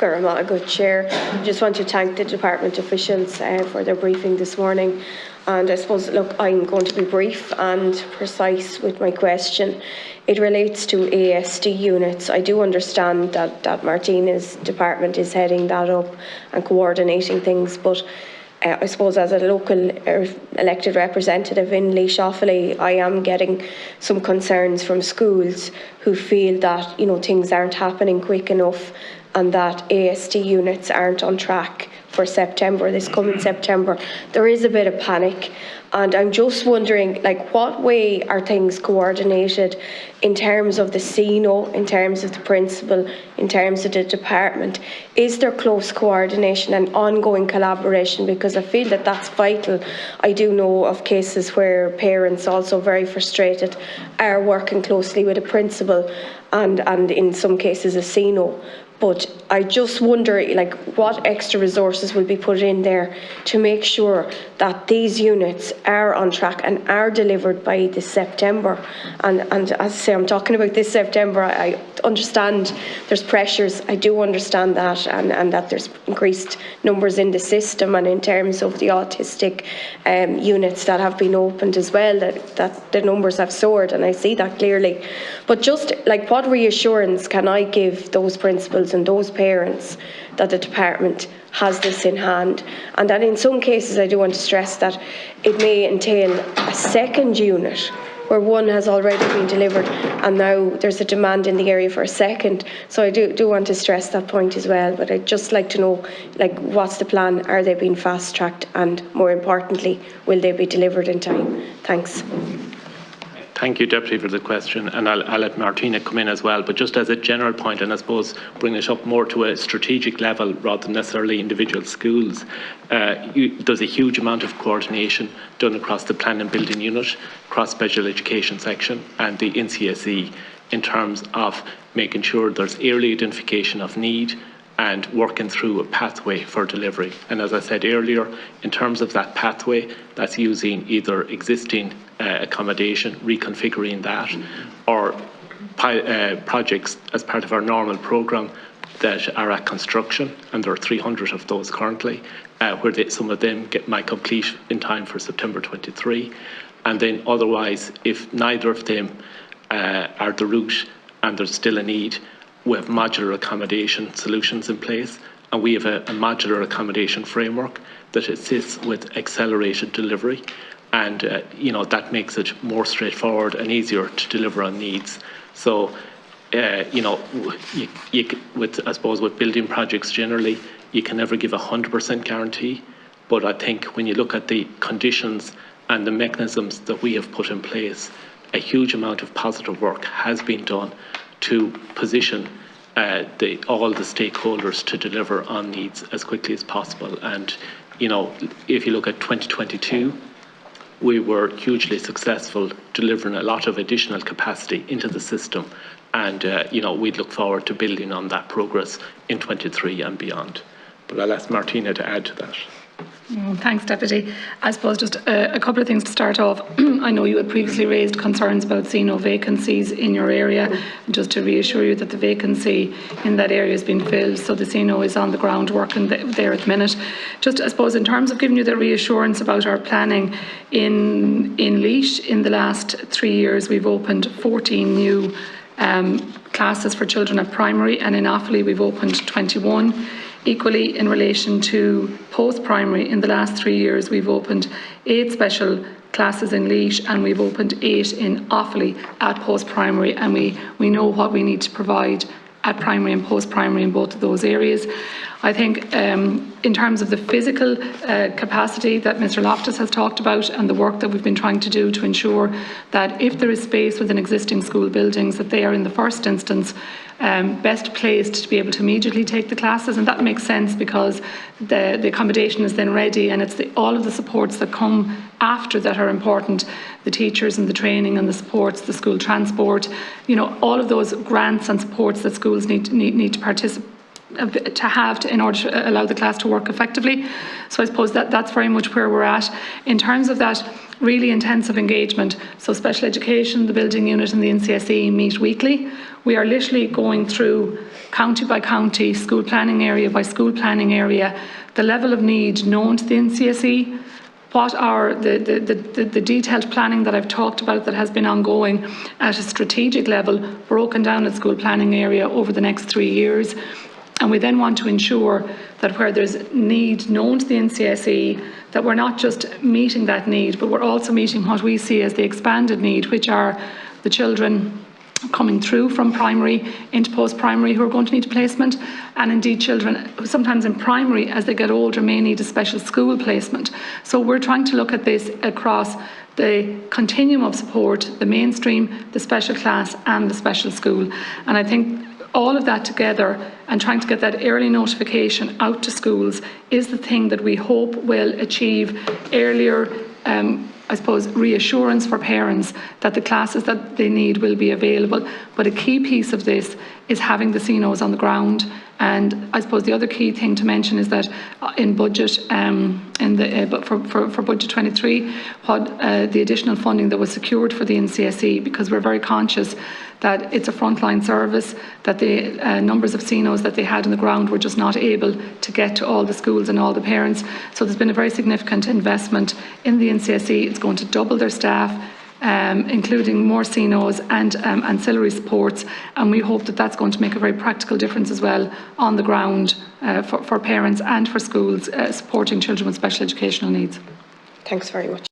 a good chair. I just want to thank the department officials for their briefing this morning. And I suppose, look, I'm going to be brief and precise with my question. It relates to ASD units. I do understand that Martina's department is heading that up and coordinating things, but I suppose as a local elected representative in Laois Offaly, I am getting some concerns from schools who feel that, you know, things aren't happening quick enough and that ASD units aren't on track for September, this coming September. There is a bit of panic, and I'm just wondering, like, what way are things coordinated in terms of the CNO, in terms of the principal, in terms of the department? Is there close coordination and ongoing collaboration? Because I feel that that's vital. I do know of cases where parents, also very frustrated, are working closely with a principal and in some cases a CNO. But I just wonder, like, what extra resources will be put in there to make sure that these units are on track and are delivered by this September. And as I say, I'm talking about this September. I understand there's pressures. I do understand that, and that there's increased numbers in the system and in terms of the autistic units that have been opened as well, that the numbers have soared, and I see that clearly. But just like, what reassurance can I give those principals and those parents that the department has this in hand, and that in some cases I do want to stress that it may entail a second unit where one has already been delivered and now there's a demand in the area for a second. So I do want to stress that point as well, but I'd just like to know, like, what's the plan? Are they being fast tracked, and more importantly, will they be delivered in time? Thanks. Thank you, Deputy, for the question, and I'll let Martina come in as well. But just as a general point, and I suppose bring it up more to a strategic level rather than necessarily individual schools, there's a huge amount of coordination done across the Plan and Building Unit, across Special Education section and the NCSE in terms of making sure there's early identification of need and working through a pathway for delivery. And as I said earlier, in terms of that pathway, that's using either existing accommodation, reconfiguring that, or projects as part of our normal programme that are at construction, and there are 300 of those currently, where some of them might complete in time for September 23. And then otherwise, if neither of them are the route and there's still a need, we have modular accommodation solutions in place, and we have a modular accommodation framework that assists with accelerated delivery, and that makes it more straightforward and easier to deliver on needs. So, I suppose with building projects generally, you can never give 100% guarantee, but I think when you look at the conditions and the mechanisms that we have put in place, a huge amount of positive work has been done to position all the stakeholders to deliver on needs as quickly as possible. And, if you look at 2022, we were hugely successful delivering a lot of additional capacity into the system. And, we'd look forward to building on that progress in 23 and beyond. But I'll ask Martina to add to that. Thanks, Deputy. I suppose just a couple of things to start off. I know you had previously raised concerns about CNO vacancies in your area. Just to reassure you that the vacancy in that area has been filled, so the CNO is on the ground working there at the minute. Just, I suppose, in terms of giving you the reassurance about our planning in Laois, in the last 3 years, we've opened 14 new classes for children at primary, and in Offaly we've opened 21. Equally, in relation to post-primary, in the last 3 years we've opened 8 special classes in Laois, and we've opened 8 in Offaly at post-primary, and we know what we need to provide at primary and post-primary in both of those areas. I think in terms of the physical capacity that Mr. Loftus has talked about, and the work that we've been trying to do to ensure that if there is space within existing school buildings, that they are in the first instance best placed to be able to immediately take the classes. And that makes sense because the accommodation is then ready, and it's all of the supports that come after that are important. The teachers and the training and the supports, the school transport, all of those grants and supports that schools need to in order to allow the class to work effectively. So I suppose that's very much where we're at. In terms of that really intensive engagement, so special education, the building unit and the NCSE meet weekly. We are literally going through county by county, school planning area by school planning area, the level of need known to the NCSE, what are the detailed planning that I've talked about that has been ongoing at a strategic level, broken down at school planning area over the next 3 years. And we then want to ensure that where there's need known to the NCSE, that we're not just meeting that need, but we're also meeting what we see as the expanded need, which are the children coming through from primary into post-primary who are going to need a placement, and indeed children who sometimes in primary as they get older may need a special school placement. So we're trying to look at this across the continuum of support, the mainstream, the special class and the special school. And I think all of that together and trying to get that early notification out to schools is the thing that we hope will achieve earlier I suppose, reassurance for parents that the classes that they need will be available. But a key piece of this is having the CNOs on the ground. And I suppose the other key thing to mention is that in budget, for budget 23, what the additional funding that was secured for the NCSE, because we're very conscious that it's a frontline service, that the numbers of CNOs that they had on the ground were just not able to get to all the schools and all the parents. So there's been a very significant investment in the NCSE. It's going to double their staff, including more CNOs and ancillary supports, and we hope that that's going to make a very practical difference as well on the ground for parents and for schools supporting children with special educational needs. Thanks very much.